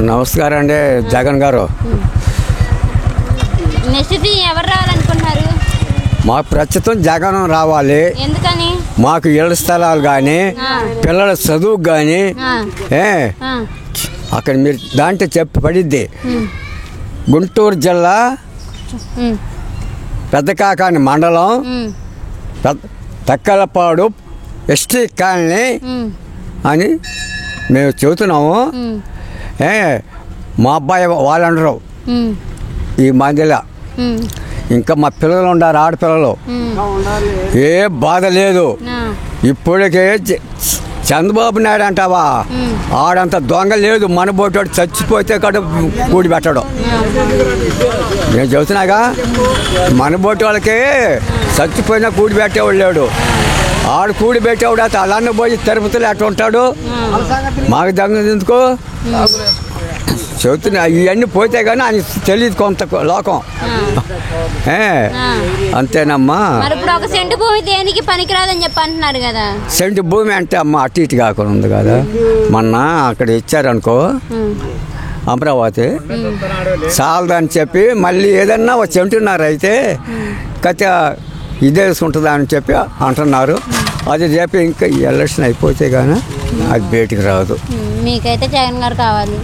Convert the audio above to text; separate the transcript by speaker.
Speaker 1: నమస్కారం అండి జగన్ గారు.
Speaker 2: నెక్స్ట్ ఎవరు రావాలనుకుంటున్నారు?
Speaker 1: మాకు ప్రస్తుతం జగన్ రావాలి.
Speaker 2: ఎందుకని?
Speaker 1: మాకు ఇళ్ల స్థలాలు కానీ పిల్లల చదువుకు కానీ అక్కడ మీరు దాంట్లో చెప్పి పడిద్ది. గుంటూరు జిల్లా పెద్దకాకాని మండలం తక్కలపాడు ఎస్టీ కాలనీ అని మేము చెబుతున్నాము. మా అబ్బాయి వాళ్ళందరూ ఈ మధ్యలో ఇంకా మా పిల్లలు ఉన్నారు, ఆడపిల్లలు. ఏ బాధ లేదు. ఇప్పటికే చంద్రబాబు నాయుడు అంటావా, ఆడంత దొంగ లేదు. మన బోటోడు చచ్చిపోతే కూడా కూడి పెట్టడం. నేను చెబుతున్నాగా, మన బోటి వాళ్ళకి చచ్చిపోయినా కూడి పెట్టేవాడు లేడు. ఆడు కూడి పెట్టేవాడు అయితే అలానే పోయి తిరుపతిలో ఎట్లా ఉంటాడు? మాకు దగ్గర ఎందుకు చెబుతున్నా. ఇవన్నీ పోతే కానీ ఆయన తెలియదు కొంత లోకం. అంతేనమ్మా.
Speaker 2: ఒక సెంటు భూమి దేనికి పనికిరాదని చెప్పి అంటున్నారు కదా.
Speaker 1: సెంటు భూమి అంటే అమ్మ అటు ఇటు కాకుండా ఉంది కదా. మొన్న అక్కడ ఇచ్చారనుకో అమరావతి, చాలదని చెప్పి మళ్ళీ ఏదన్నా ఒక సెంటున్నారు అయితే కథ ఇదే వేసుకుంటుందా అని చెప్పి అంటున్నారు. అది చెప్పి ఇంకా ఎలక్షన్ అయిపోతే కానీ అది బయటికి రాదు.
Speaker 2: మీకైతే జగన్ గారు కావాలి.